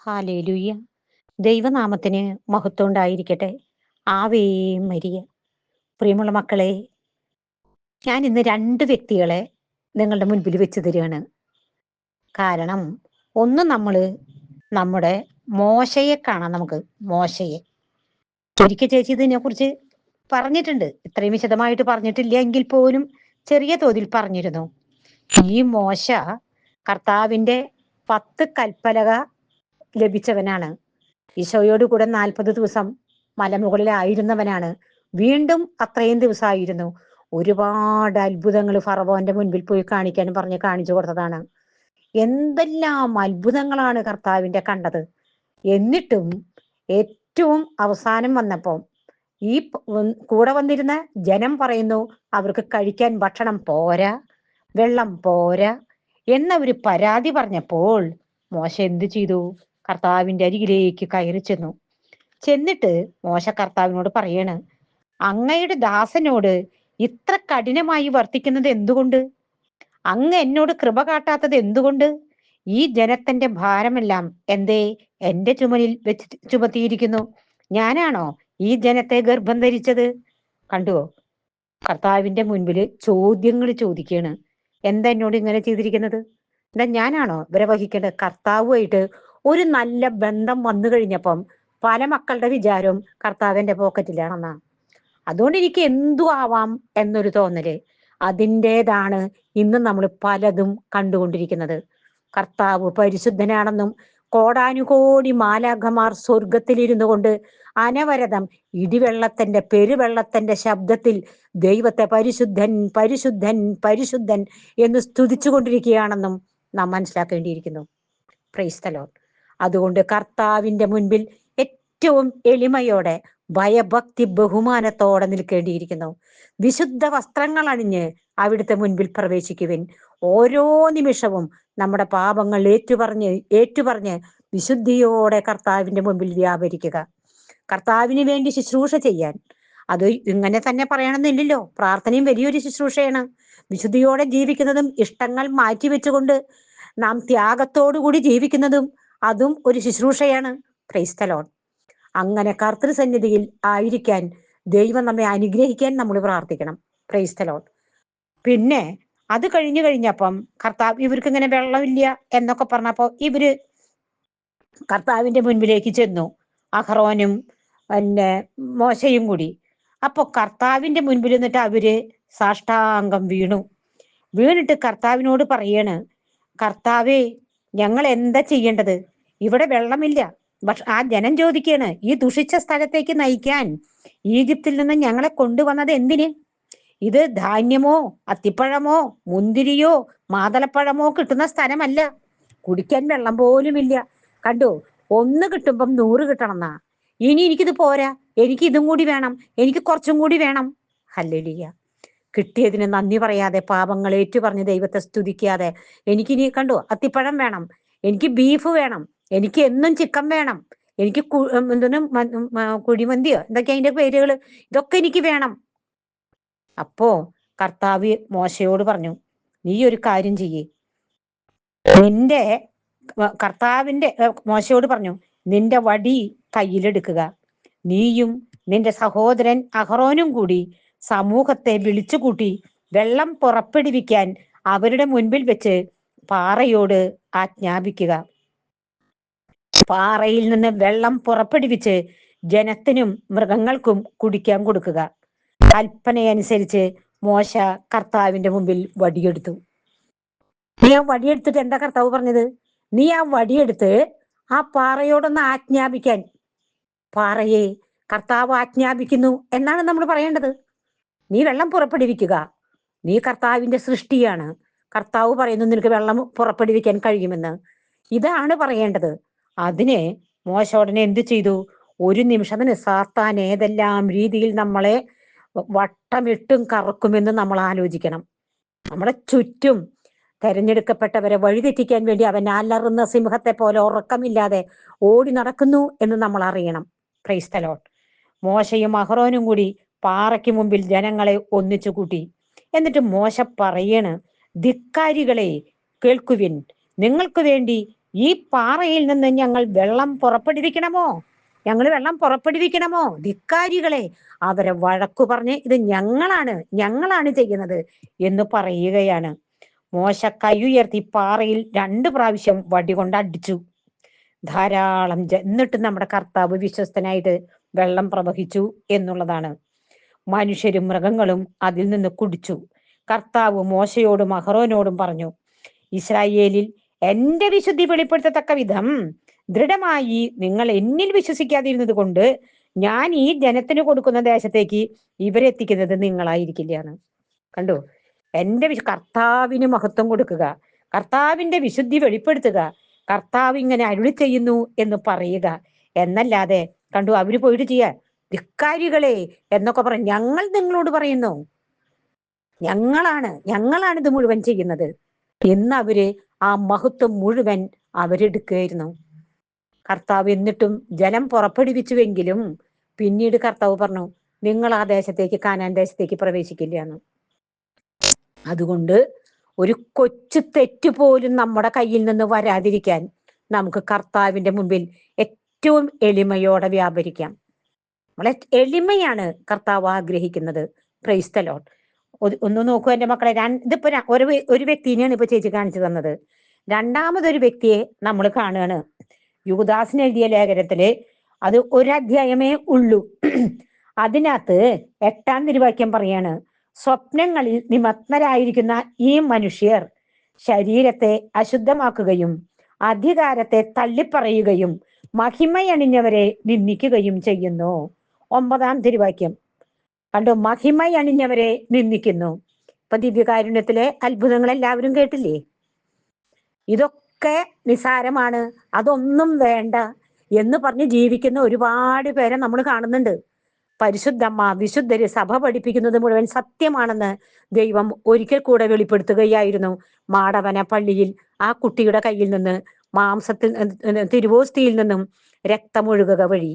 Hallelujah. ദൈവനാമത്തിന് മഹത്വം ഉണ്ടായിരിക്കട്ടെ. Ave Maria. പ്രിയമുള്ള മക്കളെ, ഞാൻ ഇന്ന് രണ്ട് വ്യക്തികളെ നിങ്ങളുടെ മുൻപിൽ വെച്ച് തരികയാണ്. കാരണം ഒന്ന് നമ്മുടെ മോശയെ കാണാം. നമുക്ക് മോശയെ ഒരിക്കൽ ചേച്ചി ഇതിനെ കുറിച്ച് പറഞ്ഞിട്ടുണ്ട്. ഇത്രയും വിശദമായിട്ട് പറഞ്ഞിട്ടില്ല എങ്കിൽ പോലും ചെറിയ തോതിൽ പറഞ്ഞിരുന്നു. ഈ മോശ കർത്താവിന്റെ 10 കൽപ്പലക ലഭിച്ചവനാണ്. ഈശോയോട് കൂടെ 40 ദിവസം മലമുകളിലായിരുന്നവനാണ്. വീണ്ടും അത്രയും ദിവസമായിരുന്നു. ഒരുപാട് അത്ഭുതങ്ങൾ ഫറവോന്റെ മുൻപിൽ പോയി കാണിക്കാൻ പറഞ്ഞ് കാണിച്ചു കൊടുത്തതാണ്. എന്തെല്ലാം അത്ഭുതങ്ങളാണ് കർത്താവിന്റെ കണ്ടത്. എന്നിട്ടും ഏറ്റവും അവസാനം വന്നപ്പോൾ ഈ കൂടെ വന്നിരുന്ന ജനം പറയുന്നു, അവർക്ക് കഴിക്കാൻ ഭക്ഷണം പോരാ, വെള്ളം പോരാ എന്ന ഒരു പരാതി പറഞ്ഞപ്പോൾ മോശ എന്ത് ചെയ്തു? കർത്താവിന്റെ അരികിലേക്ക് കയറി ചെന്നിട്ട് മോശ കർത്താവിനോട് പറയാണ്, അങ്ങയുടെ ദാസനോട് ഇത്ര കഠിനമായി വർത്തിക്കുന്നത് എന്തുകൊണ്ട്? അങ്ങ് എന്നോട് കൃപ കാട്ടാത്തത് എന്തുകൊണ്ട്? ഈ ജനത്തിന്റെ ഭാരമെല്ലാം എന്തേ എന്റെ ചുമലിൽ വെച്ച് ചുമത്തിയിരിക്കുന്നു? ഞാനാണോ ഈ ജനത്തെ ഗർഭം ധരിച്ചത്? കണ്ടുവോ? കർത്താവിന്റെ മുൻപിൽ ചോദ്യങ്ങൾ ചോദിക്കുകയാണ്. എന്താ എന്നോട് ഇങ്ങനെ ചെയ്തിരിക്കുന്നത്? എന്താ ഞാനാണോ ഇവരെ വഹിക്കേണ്ടത്? കർത്താവുമായിട്ട് ഒരു നല്ല ബന്ധം വന്നു കഴിഞ്ഞപ്പം പല മക്കളുടെ വിചാരവും കർത്താവിന്റെ പോക്കറ്റിലാണെന്നാ. അതുകൊണ്ട് എനിക്ക് എന്തു ആവാം എന്നൊരു തോന്നല്. അതിൻ്റെതാണ് ഇന്ന് നമ്മൾ പലതും കണ്ടുകൊണ്ടിരിക്കുന്നത്. കർത്താവ് പരിശുദ്ധനാണെന്നും കോടാനുകോടി മാലാഖമാർ സ്വർഗത്തിലിരുന്നു കൊണ്ട് അനവരതം ഇടിവെള്ളത്തിന്റെ പെരുവെള്ളത്തിന്റെ ശബ്ദത്തിൽ ദൈവത്തെ പരിശുദ്ധൻ പരിശുദ്ധൻ പരിശുദ്ധൻ എന്ന് സ്തുതിച്ചു കൊണ്ടിരിക്കുകയാണെന്നും നാം മനസ്സിലാക്കേണ്ടിയിരിക്കുന്നു. Price the Lord. അതുകൊണ്ട് കർത്താവിന്റെ മുൻപിൽ ഏറ്റവും എളിമയോടെ ഭയഭക്തി ബഹുമാനത്തോടെ നിൽക്കേണ്ടിയിരിക്കുന്നു. വിശുദ്ധ വസ്ത്രങ്ങൾ അണിഞ്ഞ് അവിടുത്തെ മുൻപിൽ പ്രവേശിക്കുവിൻ. ഓരോ നിമിഷവും നമ്മുടെ പാപങ്ങൾ ഏറ്റുപറഞ്ഞ് വിശുദ്ധിയോടെ കർത്താവിന്റെ മുൻപിൽ വ്യാപരിക്കുക. കർത്താവിന് വേണ്ടി ശുശ്രൂഷ ചെയ്യാൻ അത് ഇങ്ങനെ തന്നെ പറയണമെന്നില്ലല്ലോ. പ്രാർത്ഥനയും വലിയൊരു ശുശ്രൂഷയാണ്. വിശുദ്ധിയോടെ ജീവിക്കുന്നതും ഇഷ്ടങ്ങൾ മാറ്റിവെച്ചുകൊണ്ട് നാം ത്യാഗത്തോടുകൂടി ജീവിക്കുന്നതും അതും ഒരു ശുശ്രൂഷയാണ്. Praise the Lord. അങ്ങനെ കർത്തൃസന്നിധിയിൽ ആയിരിക്കാൻ ദൈവം നമ്മെ അനുഗ്രഹിക്കാൻ നമ്മൾ പ്രാർത്ഥിക്കണം. Praise the Lord. പിന്നെ അത് കഴിഞ്ഞപ്പം കർത്താവ് ഇവർക്ക് ഇങ്ങനെ വെള്ളമില്ല എന്നൊക്കെ പറഞ്ഞപ്പോ ഇവര് കർത്താവിന്റെ മുൻപിലേക്ക് ചെന്നു, അഹറോനും പിന്നെ മോശയും കൂടി. അപ്പൊ കർത്താവിന്റെ മുൻപിൽ നിന്നിട്ട് അവര് സാഷ്ടാംഗം വീണിട്ട് കർത്താവിനോട് പറയാണ്, കർത്താവേ, ഞങ്ങൾ എന്താ ചെയ്യേണ്ടത്? ഇവിടെ വെള്ളമില്ല. പക്ഷെ ആ ജനം ചോദിക്കാണ്, ഈ ദുഷിച്ച സ്ഥലത്തേക്ക് നയിക്കാൻ ഈജിപ്തിൽ നിന്ന് ഞങ്ങളെ കൊണ്ടുവന്നത് എന്തിന്? ഇത് ധാന്യമോ അത്തിപ്പഴമോ മുന്തിരിയോ മാതളപ്പഴമോ കിട്ടുന്ന സ്ഥലമല്ല. കുടിക്കാൻ വെള്ളം പോലുമില്ല. കണ്ടോ? 1 കിട്ടുമ്പം 100 കിട്ടണമെന്നാ. ഇനി എനിക്കിത് പോരാ, എനിക്ക് ഇതും കൂടി വേണം, എനിക്ക് കുറച്ചും കൂടി വേണം. ഹല്ലേലൂയ. കിട്ടിയതിന് നന്ദി പറയാതെ, പാപങ്ങൾ ഏറ്റുപറഞ്ഞ് ദൈവത്തെ സ്തുതിക്കാതെ, എനിക്കിനി കണ്ടോ അത്തിപ്പഴം വേണം, എനിക്ക് ബീഫ് വേണം, എനിക്ക് എന്നും ചിക്കൻ വേണം, എനിക്ക് കുഴിമന്തിയോ എന്തൊക്കെ അതിന്റെ പേരുകള്, ഇതൊക്കെ എനിക്ക് വേണം. അപ്പോ കർത്താവ് മോശയോട് പറഞ്ഞു, നീ ഒരു കാര്യം ചെയ്യേ. നിന്റെ മോശയോട് പറഞ്ഞു, നിന്റെ വടി കയ്യിലെടുക്കുക. നീയും നിന്റെ സഹോദരൻ അഹറോനും കൂടി സമൂഹത്തെ വിളിച്ചുകൂട്ടി വെള്ളം പുറപ്പെടുവിക്കാൻ അവരുടെ മുൻപിൽ വെച്ച് പാറയോട് ആജ്ഞാപിക്കുക. പാറയിൽ നിന്ന് വെള്ളം പുറപ്പെടുവിച്ച് ജനത്തിനും മൃഗങ്ങൾക്കും കുടിക്കാൻ കൊടുക്കുക. കൽപ്പനയനുസരിച്ച് മോശ കർത്താവിന്റെ മുമ്പിൽ വടിയെടുത്തു. നീ ആ വടിയെടുത്തിട്ട് എന്താ കർത്താവ് പറഞ്ഞത്? നീ ആ വടിയെടുത്ത് ആ പാറയോടൊന്ന് ആജ്ഞാപിക്കാൻ. പാറയെ കർത്താവ് ആജ്ഞാപിക്കുന്നു എന്നാണ് നമ്മൾ പറയേണ്ടത്. നീ വെള്ളം പുറപ്പെടുവിക്കുക. നീ കർത്താവിന്റെ സൃഷ്ടിയാണ്. കർത്താവ് പറയുന്നു നിനക്ക് വെള്ളം പുറപ്പെടുവിക്കാൻ കഴിയുമെന്ന്. ഇതാണ് പറയേണ്ടത്. അതിന് മോശ ഉടനെ എന്ത് ചെയ്തു? ഒരു നിമിഷത്തിന് സാത്താൻ ഏതെല്ലാം രീതിയിൽ നമ്മളെ വട്ടമിട്ടും കറക്കുമെന്ന് നമ്മൾ ആലോചിക്കണം. നമ്മുടെ ചുറ്റും തെരഞ്ഞെടുക്കപ്പെട്ടവരെ വഴിതെറ്റിക്കാൻ വേണ്ടി അവൻ അലറുന്ന സിംഹത്തെ പോലെ ഉറക്കമില്ലാതെ ഓടി നടക്കുന്നു എന്ന് നമ്മൾ അറിയണം. Price the Lord. മോശയും അഹ്റോനും കൂടി പാറയ്ക്ക് മുമ്പിൽ ജനങ്ങളെ ഒന്നിച്ചു കൂട്ടി. എന്നിട്ട് മോശ പറയണ്, ധിക്കാരികളെ കേൾക്കുവിൻ, നിങ്ങൾക്ക് വേണ്ടി ഈ പാറയിൽ നിന്ന് ഞങ്ങൾ വെള്ളം പുറപ്പെടുവിക്കണമോ? ഞങ്ങൾ വെള്ളം പുറപ്പെടുവിക്കണമോ? ധിക്കാരികളെ, അവരെ വഴക്കു പറഞ്ഞ് ഇത് ഞങ്ങളാണ് ചെയ്യുന്നത് എന്ന് പറയുകയാണ്. മോശ കൈ ഉയർത്തി പാറയിൽ 2 പ്രാവശ്യം വടി കൊണ്ട് അടിച്ചു. ധാരാളം എന്നിട്ട് നമ്മുടെ കർത്താവ് വിശ്വസ്തനായിട്ട് വെള്ളം പ്രവഹിച്ചു എന്നുള്ളതാണ്. മനുഷ്യരും മൃഗങ്ങളും അതിൽ നിന്ന് കുടിച്ചു. കർത്താവ് മോശയോടും അഹറോനോടും പറഞ്ഞു, ഇസ്രായേലിൽ എന്റെ വിശുദ്ധി വെളിപ്പെടുത്തത്തക്ക വിധം ദൃഢമായി നിങ്ങൾ എന്നിൽ വിശ്വസിക്കാതിരുന്നത് കൊണ്ട് ഞാൻ ഈ ജനത്തിന് കൊടുക്കുന്ന ദേശത്തേക്ക് ഇവരെത്തിക്കുന്നത് നിങ്ങളായിരിക്കില്ലാണ്. കണ്ടു? കർത്താവിന് മഹത്വം കൊടുക്കുക, കർത്താവിന്റെ വിശുദ്ധി വെളിപ്പെടുത്തുക, കർത്താവ് ഇങ്ങനെ അരുളി ചെയ്യുന്നു എന്ന് പറയുക എന്നല്ലാതെ, കണ്ടു, അവര് പോയിട്ട് ചെയ്യാ ധിക്കാരികളെ എന്നൊക്കെ പറയും. ഞങ്ങൾ നിങ്ങളോട് പറയുന്നു, ഞങ്ങളാണ് ഇത് മുഴുവൻ ചെയ്യുന്നത് എന്ന് അവര് ആ മഹത്വം മുഴുവൻ അവരെടുക്കുകയായിരുന്നു. കർത്താവ് എന്നിട്ടും ജലം പുറപ്പെടുവിച്ചുവെങ്കിലും പിന്നീട് കർത്താവ് പറഞ്ഞു, നിങ്ങൾ ആ ദേശത്തേക്ക്, കാനാൻ ദേശത്തേക്ക് പ്രവേശിക്കില്ല എന്ന്. അതുകൊണ്ട് ഒരു കൊച്ചു തെറ്റ് പോലും നമ്മുടെ കയ്യിൽ നിന്ന് വരാതിരിക്കാൻ നമുക്ക് കർത്താവിന്റെ മുമ്പിൽ ഏറ്റവും എളിമയോടെ വ്യാപരിക്കാം. നമ്മളെ എളിമയാണ് കർത്താവ് ആഗ്രഹിക്കുന്നത്. Price the Lord. ഒന്ന് നോക്കൂ എന്റെ മക്കളെ, ഇതിപ്പോ ഒരു വ്യക്തിനെയാണ് ഇപ്പൊ ചേച്ചി കാണിച്ചു തന്നത്. രണ്ടാമതൊരു വ്യക്തിയെ നമ്മൾ കാണുകയാണ്. യൂദാസിന് എഴുതിയ ലേഖനത്തില് അത് ഒരധ്യായമേ ഉള്ളൂ. അതിനകത്ത് 8-ാം തിരുവാക്യം പറയാണ്, സ്വപ്നങ്ങളിൽ നിമഗ്നരായിരിക്കുന്ന ഈ മനുഷ്യർ ശരീരത്തെ അശുദ്ധമാക്കുകയും അധികാരത്തെ തള്ളിപ്പറയുകയും മഹിമയണിഞ്ഞവരെ നിന്ദിക്കുകയും ചെയ്യുന്നു. 9-ാം തിരുവാക്യം കണ്ടു, മഹിമയണിഞ്ഞവരെ നിന്ദിക്കുന്നു. ഇപ്പൊ ദിവ്യകാരുണ്യത്തിലെ അത്ഭുതങ്ങൾ എല്ലാവരും കേട്ടില്ലേ? ഇതൊക്കെ നിസാരമാണ്, അതൊന്നും വേണ്ട എന്ന് പറഞ്ഞ് ജീവിക്കുന്ന ഒരുപാട് പേരെ നമ്മൾ കാണുന്നുണ്ട്. പരിശുദ്ധമ്മ, വിശുദ്ധര്, സഭ പഠിപ്പിക്കുന്നത് മുഴുവൻ സത്യമാണെന്ന് ദൈവം ഒരിക്കൽ കൂടെ വെളിപ്പെടുത്തുകയായിരുന്നു. മാടവന പള്ളിയിൽ ആ കുട്ടിയുടെ കയ്യിൽ നിന്ന് തിരുവോസ്തിയിൽ നിന്നും രക്തമൊഴുകുക വഴി.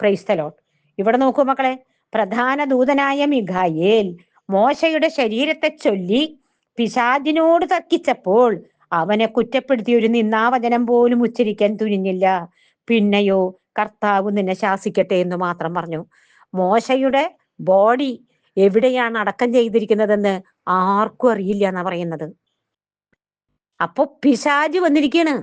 Price the Lord. ഇവിടെ നോക്കൂ മക്കളെ, പ്രധാന ദൂതനായ മിഖായേൽ മോശയുടെ ശരീരത്തെ ചൊല്ലി പിശാചിനോട് തർക്കിച്ചപ്പോൾ അവനെ കുറ്റപ്പെടുത്തി ഒരു നിന്ദാവചനം പോലും ഉച്ചരിക്കാൻ തുനിഞ്ഞില്ല. പിന്നെയോ കർത്താവ് നിന്നെ ശാസിക്കട്ടെ എന്ന് മാത്രം പറഞ്ഞു. മോശയുടെ ബോഡി എവിടെയാണ് അടക്കം ചെയ്തിരിക്കുന്നതെന്ന് ആർക്കും അറിയില്ല എന്നാ പറയുന്നത്. അപ്പൊ പിശാച് വന്നിരിക്കുകയാണ്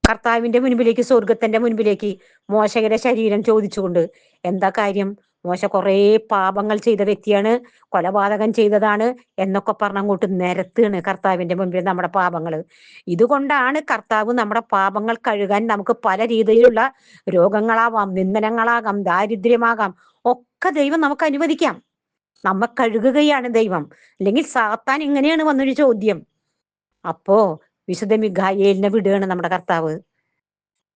കർത്താവിന്റെ മുൻപിലേക്ക്, സ്വർഗത്തിന്റെ മുൻപിലേക്ക് മോശയുടെ ശരീരം ചോദിച്ചുകൊണ്ട്. എന്താ കാര്യം? മോശ കുറെ പാപങ്ങൾ ചെയ്ത വ്യക്തിയാണ്, കൊലപാതകം ചെയ്തതാണ് എന്നൊക്കെ പറഞ്ഞ് അങ്ങോട്ട് നിരത്തുകയാണ് കർത്താവിന്റെ മുൻപിൽ നമ്മുടെ പാപങ്ങള്. ഇതുകൊണ്ടാണ് കർത്താവ് നമ്മുടെ പാപങ്ങൾ കഴുകാൻ നമുക്ക് പല രീതിയിലുള്ള രോഗങ്ങളാവാം, നിന്ദനങ്ങളാകാം, ദാരിദ്ര്യമാകാം, ഒക്കെ ദൈവം നമുക്ക് അനുവദിക്കാം. നമ്മ കഴുകുകയാണ് ദൈവം. അല്ലെങ്കിൽ സാത്താൻ ഇങ്ങനെയാണ് വന്നൊരു ചോദ്യം. അപ്പോ വിശുദ്ധ മിഖായേലിനെ വിടുകയാണ് നമ്മുടെ കർത്താവ്.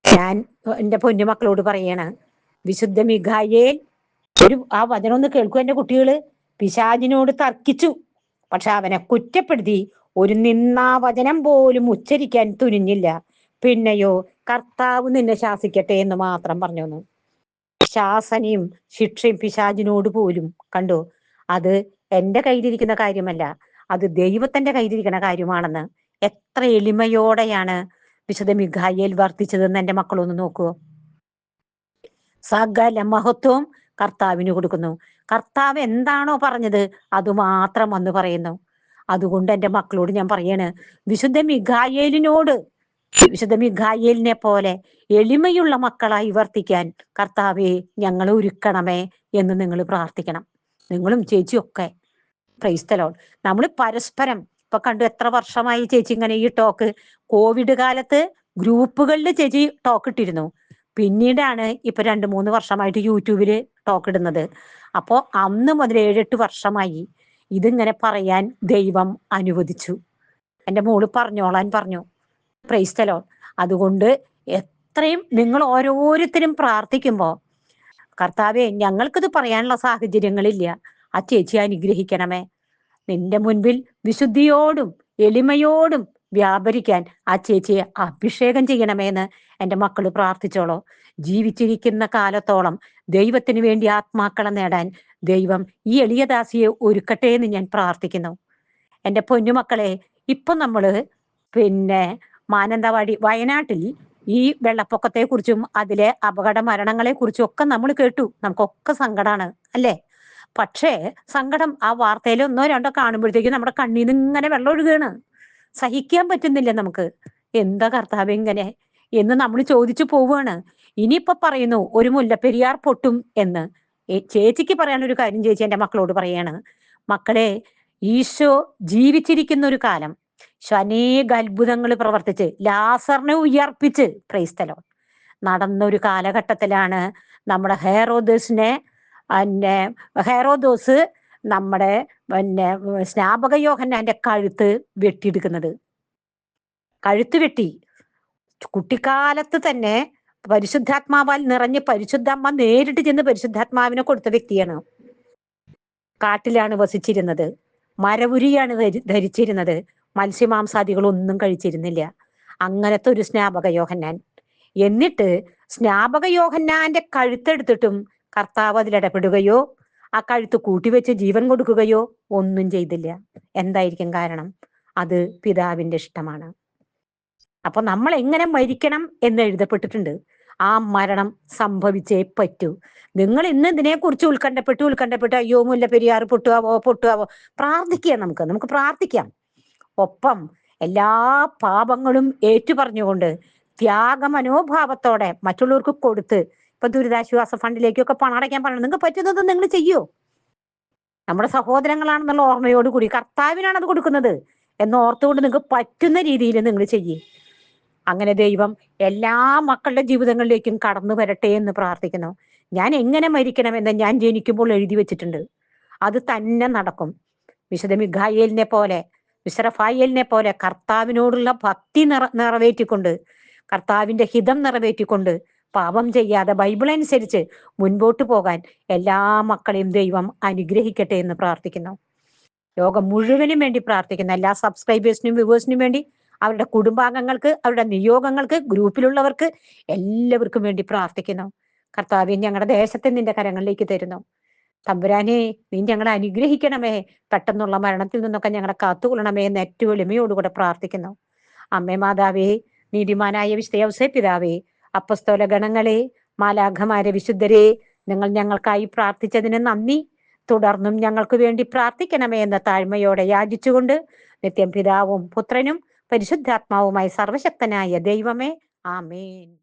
ഞാൻ എന്റെ പൊന്നുമക്കളോട് പറയണ, വിശുദ്ധ മിഖായേൽ ആ വചനം ഒന്ന് കേൾക്കൂ എന്റെ കുട്ടികള്. പിശാചിനോട് തർക്കിച്ചു, പക്ഷെ അവനെ കുറ്റപ്പെടുത്തി ഒരു നിന്ദാവചനം പോലും ഉച്ചരിക്കാൻ തുനിഞ്ഞില്ല. പിന്നെയോ കർത്താവ് നിന്നെ ശാസിക്കട്ടെ എന്ന് മാത്രം പറഞ്ഞു. ശാസനയും ശിക്ഷയും പിശാചിനോട് പോലും. കണ്ടു, അത് എന്റെ കയ്യിലിരിക്കുന്ന കാര്യമല്ല, അത് ദൈവത്തിന്റെ കയ്യിലിരിക്കുന്ന കാര്യമാണെന്ന് എത്ര എളിമയോടെയാണ് വിശുദ്ധ മിഖായേൽ വർത്തിച്ചതെന്ന് എന്റെ മക്കളൊന്ന് നോക്കുവോ. സകല മഹത്വവും കർത്താവിന് കൊടുക്കുന്നു. കർത്താവ് എന്താണോ പറഞ്ഞത് അത് മാത്രം വന്ന് പറയുന്നു. അതുകൊണ്ട് എന്റെ മക്കളോട് ഞാൻ പറയാണ്, വിശുദ്ധ മിഖായേലിനെ പോലെ എളിമയുള്ള മക്കളായി വർത്തിക്കാൻ കർത്താവെ ഞങ്ങളെ ഒരുക്കണമേ എന്ന് നിങ്ങൾ പ്രാർത്ഥിക്കണം. നിങ്ങളും ചേച്ചിയൊക്കെ. Praise the Lord. നമ്മൾ പരസ്പരം ഇപ്പൊ കണ്ടു, എത്ര വർഷമായി ചേച്ചി ഇങ്ങനെ ഈ ടോക്ക്. കോവിഡ് കാലത്ത് ഗ്രൂപ്പുകളിൽ ചേച്ചി ടോക്ക് ഇട്ടിരുന്നു. പിന്നീടാണ് ഇപ്പൊ 2-3 വർഷമായിട്ട് യൂട്യൂബില് ടോക്ക് ഇടുന്നത്. അപ്പോ അന്ന് മുതൽ 7-8 വർഷമായി ഇതിങ്ങനെ പറയാൻ ദൈവം അനുവദിച്ചു. എന്റെ മോള് പറഞ്ഞോളാൻ പറഞ്ഞു. Price the Lord. അതുകൊണ്ട് എത്രയും നിങ്ങൾ ഓരോരുത്തരും പ്രാർത്ഥിക്കുമ്പോ, കർത്താവെ ഞങ്ങൾക്കിത് പറയാനുള്ള സാഹചര്യങ്ങളില്ല, ആ ചേച്ചി അനുഗ്രഹിക്കണമേ. നിന്റെ മുൻപിൽ വിശുദ്ധിയോടും എളിമയോടും വ്യാപരിക്കാൻ ആ ചേച്ചിയെ അഭിഷേകം ചെയ്യണമേന്ന് എന്റെ മക്കള് പ്രാർത്ഥിച്ചോളോ. ജീവിച്ചിരിക്കുന്ന കാലത്തോളം ദൈവത്തിന് വേണ്ടി ആത്മാക്കളെ നേടാൻ ദൈവം ഈ എളിയദാസിയെ ഒരുക്കട്ടെ എന്ന് ഞാൻ പ്രാർത്ഥിക്കുന്നു. എന്റെ പൊന്നുമക്കളെ, ഇപ്പൊ നമ്മള് മാനന്തവാടി, വയനാട്ടിൽ ഈ വെള്ളപ്പൊക്കത്തെ കുറിച്ചും അതിലെ അപകട മരണങ്ങളെ കുറിച്ചും ഒക്കെ നമ്മൾ കേട്ടു. നമുക്കൊക്കെ സങ്കടാണ്, അല്ലേ? പക്ഷേ സങ്കടം ആ വാർത്തയിൽ ഒന്നോ രണ്ടോ കാണുമ്പോഴത്തേക്കും നമ്മുടെ കണ്ണിൽ നിന്ന് ഇങ്ങനെ വെള്ളം ഒഴുകുകയാണ്. സഹിക്കാൻ പറ്റുന്നില്ല നമുക്ക്. എന്താ കർത്താവേ ഇങ്ങനെ എന്ന് നമ്മൾ ചോദിച്ചു പോവുകയാണ്. ഇനിയിപ്പൊ പറയുന്നു ഒരു മുല്ലപ്പെരിയാർ പൊട്ടും എന്ന്. ചേച്ചിക്ക് പറയാനൊരു കാര്യം ചേച്ചി എന്റെ മക്കളോട് പറയാണ്. മക്കളെ, ഈശോ ജീവിച്ചിരിക്കുന്ന ഒരു കാലം, ഈശോ അനേക അത്ഭുതങ്ങൾ പ്രവർത്തിച്ച് ലാസറിനെ ഉയർപ്പിച്ച്, പ്രൈസ്തലോ, നടന്നൊരു കാലഘട്ടത്തിലാണ് നമ്മുടെ ഹെറോദോസിനെ പിന്നെ ഹെറോദോസ് നമ്മുടെ പിന്നെ സ്നാപക യോഹന്നാന്റെ കഴുത്ത് വെട്ടിയെടുക്കുന്നത്. കഴുത്ത് വെട്ടി. കുട്ടിക്കാലത്ത് തന്നെ പരിശുദ്ധാത്മാവാൽ നിറഞ്ഞ് പരിശുദ്ധാത്മ നേരിട്ട് ചെന്ന് പരിശുദ്ധാത്മാവിനെ കൊടുത്ത വ്യക്തിയാണ്. കാട്ടിലാണ് വസിച്ചിരുന്നത്. മരവുരിയാണ് ധരിച്ചിരുന്നത്. മത്സ്യമാംസാദികളൊന്നും കഴിച്ചിരുന്നില്ല. അങ്ങനത്തെ ഒരു സ്നാപക യോഹന്നാൻ. എന്നിട്ട് സ്നാപക യോഹന്നാന്റെ കഴുത്തെടുത്തിട്ടും കർത്താവ് അതിലിടപെടുകയോ ആ കഴുത്ത് കൂട്ടിവെച്ച് ജീവൻ കൊടുക്കുകയോ ഒന്നും ചെയ്തില്ല. എന്തായിരിക്കും കാരണം? അത് പിതാവിന്റെ ഇഷ്ടമാണ്. അപ്പൊ നമ്മൾ എങ്ങനെ മരിക്കണം എന്ന് എഴുതപ്പെട്ടിട്ടുണ്ട്. ആ മരണം സംഭവിച്ചേ പറ്റൂ. നിങ്ങൾ ഇന്ന് ഇതിനെക്കുറിച്ച് ഉത്കണ്ഠപ്പെട്ട് അയ്യോ മുല്ലപ്പെരിയാർ പൊട്ടുവാവോ പ്രാർത്ഥിക്കുക. നമുക്ക് പ്രാർത്ഥിക്കാം. ഒപ്പം എല്ലാ പാപങ്ങളും ഏറ്റുപറഞ്ഞുകൊണ്ട് ത്യാഗമനോഭാവത്തോടെ മറ്റുള്ളവർക്ക് കൊടുത്ത്, ഇപ്പൊ ദുരിതാശ്വാസ ഫണ്ടിലേക്കൊക്കെ പണം അടയ്ക്കാൻ പറയണം. നിങ്ങൾക്ക് പറ്റുന്നത് നിങ്ങൾ ചെയ്യൂ. നമ്മുടെ സഹോദരങ്ങളാണെന്നുള്ള ഓർമ്മയോടുകൂടി കർത്താവിനാണ് അത് കൊടുക്കുന്നത് എന്ന് ഓർത്തുകൊണ്ട് നിങ്ങൾക്ക് പറ്റുന്ന രീതിയിൽ നിങ്ങൾ ചെയ്യേ. അങ്ങനെ ദൈവം എല്ലാ മക്കളുടെ ജീവിതങ്ങളിലേക്കും കടന്നു വരട്ടെ എന്ന് പ്രാർത്ഥിക്കുന്നു. ഞാൻ എങ്ങനെ മരിക്കണമെന്ന് ഞാൻ ജനിക്കുമ്പോൾ എഴുതി വെച്ചിട്ടുണ്ട്. അത് തന്നെ നടക്കും. വിശുദ്ധ മിഖായേലിനെ പോലെ, വിശുദ്ധ റഫായേലിനെ പോലെ കർത്താവിനോടുള്ള ഭക്തി നിറവേറ്റിക്കൊണ്ട്, കർത്താവിന്റെ ഹിതം നിറവേറ്റിക്കൊണ്ട്, പാപം ചെയ്യാതെ ബൈബിൾ അനുസരിച്ച് മുൻപോട്ട് പോകാൻ എല്ലാ മക്കളെയും ദൈവം അനുഗ്രഹിക്കട്ടെ എന്ന് പ്രാർത്ഥിക്കുന്നു. ലോകം മുഴുവനും വേണ്ടി പ്രാർത്ഥിക്കുന്നു. എല്ലാ സബ്സ്ക്രൈബേഴ്സിനും വ്യൂവേഴ്സിനും വേണ്ടി, അവരുടെ കുടുംബാംഗങ്ങൾക്ക്, അവരുടെ നിയോഗങ്ങൾക്ക്, ഗ്രൂപ്പിലുള്ളവർക്ക് എല്ലാവർക്കും വേണ്ടി പ്രാർത്ഥിക്കുന്നു. കർത്താവേ, ഞങ്ങളുടെ ദേശത്തെ നിന്റെ കരങ്ങളിലേക്ക് തരുന്നു. തമ്പുരാനെ, നീ ഞങ്ങളെ അനുഗ്രഹിക്കണമേ. പെട്ടെന്നുള്ള മരണത്തിൽ നിന്നൊക്കെ ഞങ്ങളെ കാത്തുകൊള്ളണമേ എന്ന് ഏറ്റവും എളിമയോടുകൂടെ പ്രാർത്ഥിക്കുന്നു. അമ്മേ മാതാവേ, നീതിമാനായ വിശുദ്ധ ഔസേപ്പ് പിതാവേ, അപ്പസ്തോല ഗണങ്ങളെ, മാലാഖമാരെ, വിശുദ്ധരെ, നിങ്ങൾ ഞങ്ങൾക്കായി പ്രാർത്ഥിച്ചതിന് നന്ദി. തുടർന്നും ഞങ്ങൾക്ക് വേണ്ടി പ്രാർത്ഥിക്കണമേ എന്ന താഴ്മയോടെ യാചിച്ചുകൊണ്ട് നിത്യം പിതാവും പുത്രനും പരിശുദ്ധാത്മാവുമായി സർവശക്തനായ ദൈവമേ, ആമേൻ.